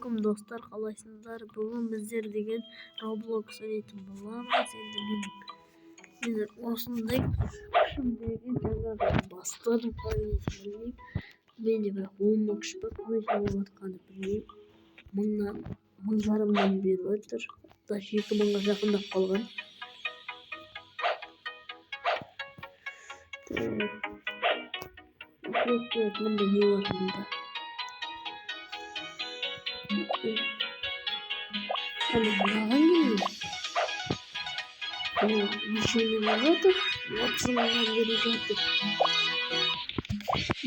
Ассалаумағалейкум достар, қалайсыңдар? Бүгін біздер деген Roblox ойнайтын боламыз. Енді мен осындай күшім деген жаңағы бастадым, қалай білмеймін. Менде бір 10 мың күш бар, қалай болып жатқанын білмеймін. Мың жарымнан бері отыр. Даже 2 мыңға жақындап қалған. Мында не бар мында? Мынаған келейін. Ничего не жатыр. 30 мыңнан бері жатыр.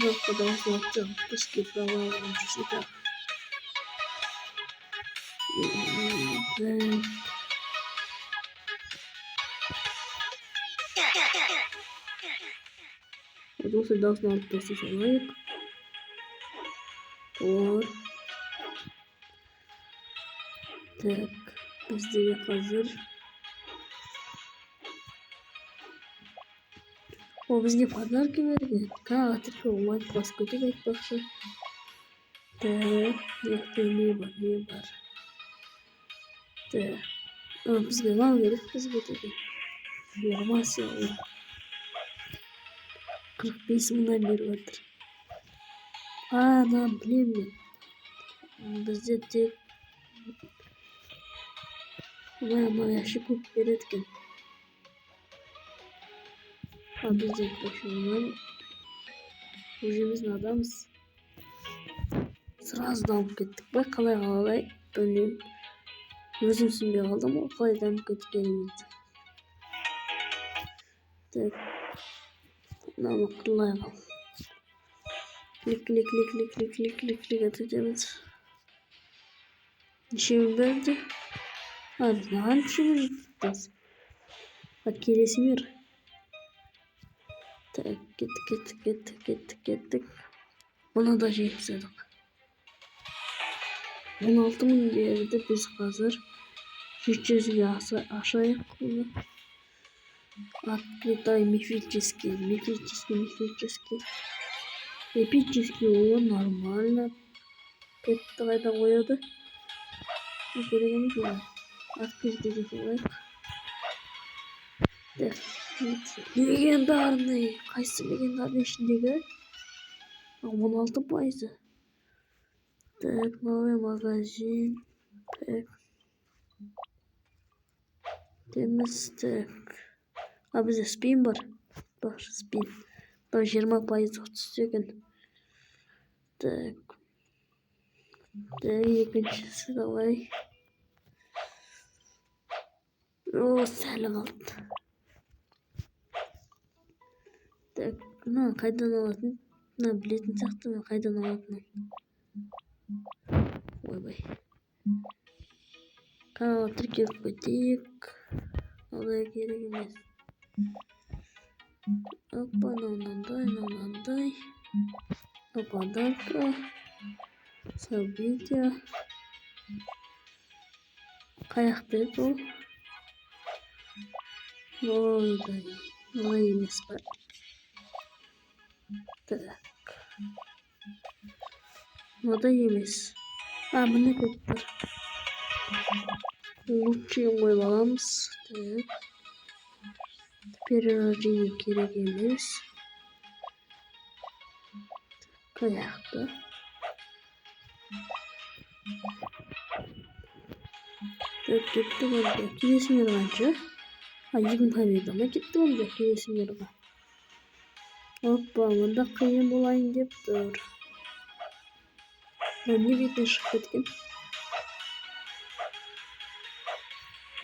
Жоқ, құдайсы отыр. Бізге праваларын жүрсек. Осы даусын алып тастай салайық. Так, біздегі қазір бізге подарки берген. Катыр онлайн класс көтек айтпақшы. Так, не бар. Так, бізге мал керек, бізге деген. Фирмасы 45 мыңнан бері отыр. Білемін. Бізде тек ящик көп береді екен. Бізде көшімнен уже біз надамыз. Сразу дамып кеттік бай, қалай білмеймін. Өзім түсінбей қалдым ғой, қалай дамып кеткенімізді. Так, мынаны қырлай қал. Клик етеміз. Нешеуін берді? Біз наған күшіміз жеттіміз. Келесі мир. Так, кеттік. Бұны да жетседік. 16 мың берді, біз қазір 300-ге ашайық бұны. Открытай мифический. Эпический ол нормально. Кетті қайда қояды. Керек емес ол. Открытый де солайық. Легендарный. Қайсы легендарный ішіндегі? 16%. Так, новый магазин. Так. Деміз, так. Бізде спин бар. Бақшы спин. 20% түскен. Так. Так, екіншісі давай. Сәлі қалды. Так, қайдан алатын? Білетін сияқты мен қайдан алатын. Ойбай. Каналға тіркеліп кетейік. Олай керек емес. Опа, мынандай. Подарка. События. Қаяқты еді ол? Олай емес бар. Так. Одай емес. Міне көп бар. Лучший қойып аламыз. Так. Перерождение керек емес. Қаяқты. Так, кетті онда. Келесі мир қанша? 20 победа ма кетті онда келесі мирға. Опа, онда қиын болайын деп тұр. Не бетін шығып кеткен?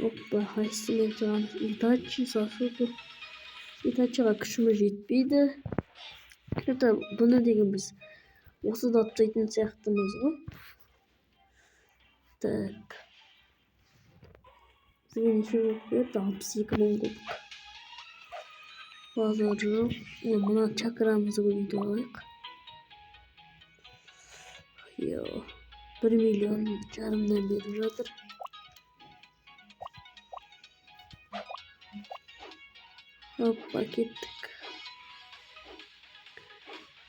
Опа, қайсымен тұрған Итачи, Сасуку. Итачиға күшіміз жетпейді. Бұны деген біз осы да атпайтын сияқтымыз ғой. Так. Бізге неше көп берді? 62 мың көп. Базар жоқ. Мұна чакрамызды көбейтіп алайық. 1,5 миллион беріп жатыр. Опа, кеттік.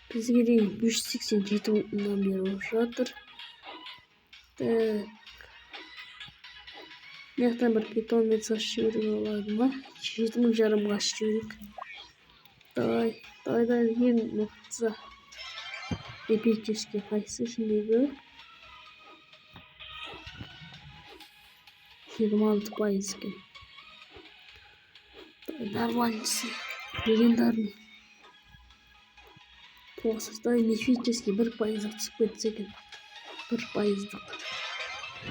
Бізге дейін 387 мыңнан бері болып жатыр. Так. Мынаяктан бир питомец ашып жиберуге болобу? 7,5 жарымга ашып жиберек. Давай, ең мыкты. Эпический кайсы ишиндеги? 26% экен. Нормальный. Легендарный. Давай мифический 1% түсүп кетсе экен. 1%.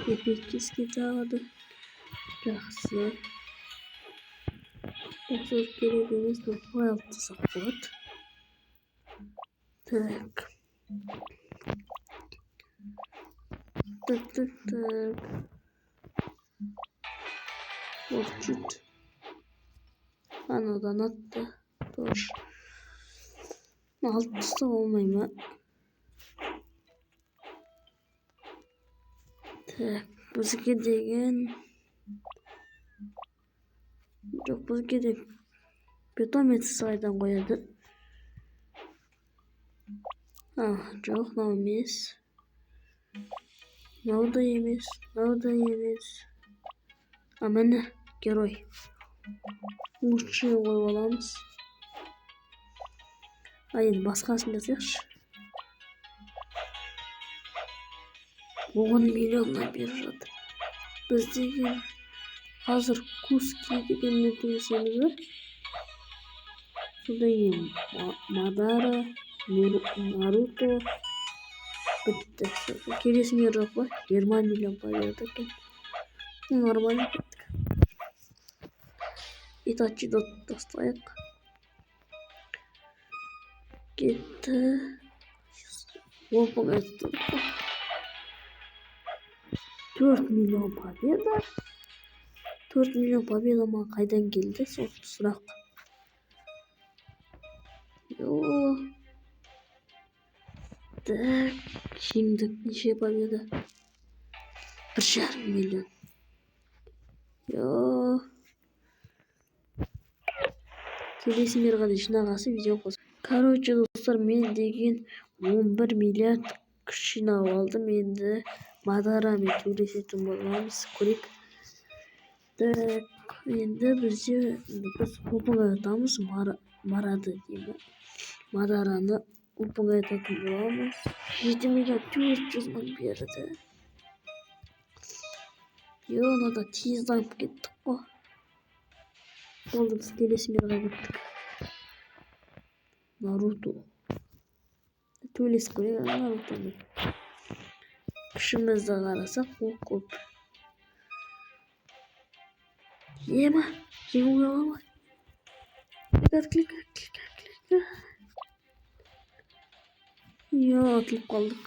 Эпический дагы. Жақсы. Боксов керек емес, но алсақ болады. Так. Вот чуть. Анадан атты. Тоже. Алып тастап болмай ма? Так, бізге деген жоқ, бізге де питомец сайдан қояды. Жоқ, мынау емес. Мынау да емес. Міне герой. Лучший қойып аламыз. Енді басқасын жасайықшы. 10 миллионнан беріп жатыр. Біз деген қазір Куски дегенді төлесеміз бе? Содан кейін Мадара, Наруто бітті. Келесіне жоқ па? 20 миллион берді екен. Нормально кеттік. Итачиді тастайық. Кетті. Опың өтті. 4 миллион победа. 4 миллион победа ма қайдан келді? Соқты сұрақ. Так, жеңдік неше победа? 1,5 миллион. Келесі мерға жинағасы видео қос. Короче, достар, мен деген 11 миллиард күш жинап алдым. Енді Мадарамен төлесетін боламыз. Көрейік. Так, енді біз опыңа атамыз. Марады деймін. Мадараны опыңа ататын боламыз. 7 миллион 400 мың берді. Надо тез дамып кеттік қой. Болды, біз келесі мерға кеттік. Наруто. Төлес көрейік Нарутоны. Күшімізді қарасақ, ол көп. Ема, жеңуге аламай. Клик. Атылып қалдық.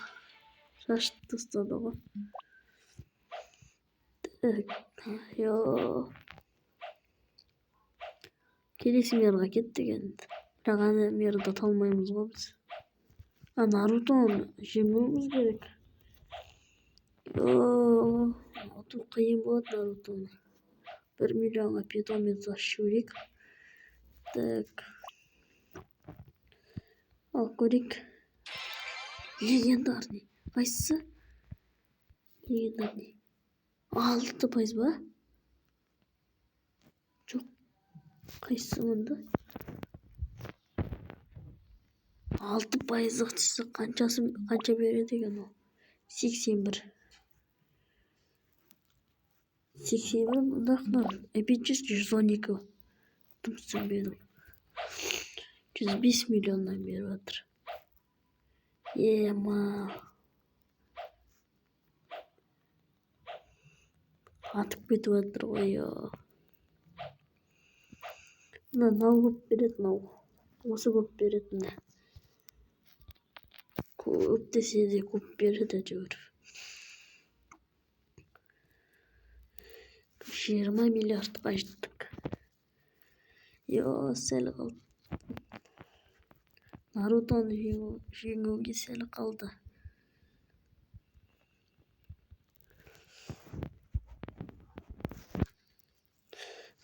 Шашты тастады ғой. Келесі мерға кеттік енді. Бірақ ана мерді талмаймыз ғой біз. Нарутоны жеңуіміз керек. Ату қиын болады Нарутоны. 1 миллионға питомец ашып жіберейік. Так. Ал көрейік. Легендарный. Қайсысы? Легендарный. 6% ба? Жоқ. Қайсысы мұнда? 6% түсі қанша береді екен ол? 81. 81 мұндақнан. Эпический 112. Тұмсын бердім. 105 миллионнан беріп жатыр. Ема. Атып кетіп жатыр ғой. Мынау көп береді, мынау. Осы көп береді. Көп десе де көп береді әйтеуір. 20 миллиардқа жеттік. Сәл қалды. Нарутоны жеңуге сәл қалды.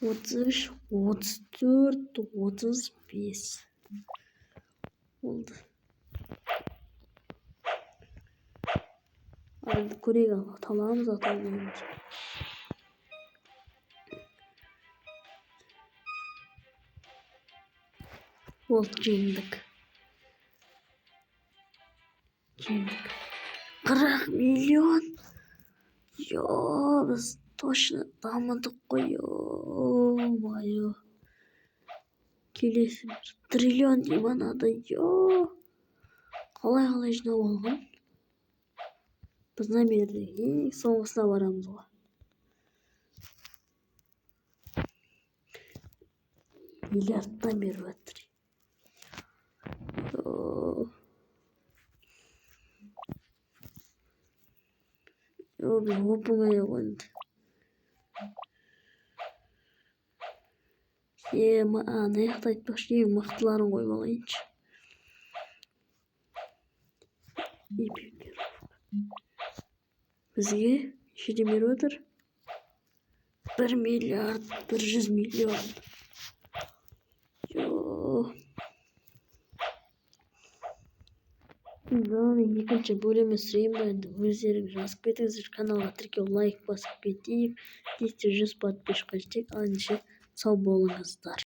Отыз 34, 35 болды. көрейік таламыз аталмаймыз. Болды, жеңдік. 40 миллион. Біз точно дамыдық қой. Ё-моё. Келесі триллион деймін анада. Қалай жинап алған? Біз намерде соңғысына барамыз ғой. Миллиардтан беріп жатыр. Biz опыңай қойды. Не айтпақшы, ең мықтыларын қойып алайыншы. Бізге нешеден беріп отыр? 1 миллиард 100 миллион. Екінші бөлімі сүрейін бе, өздерің жазып кетіңіздер, каналға тіркеу, лайк басып кетейік. 100 подписчикқа жетейік. Ал ендеше сау болыңыздар.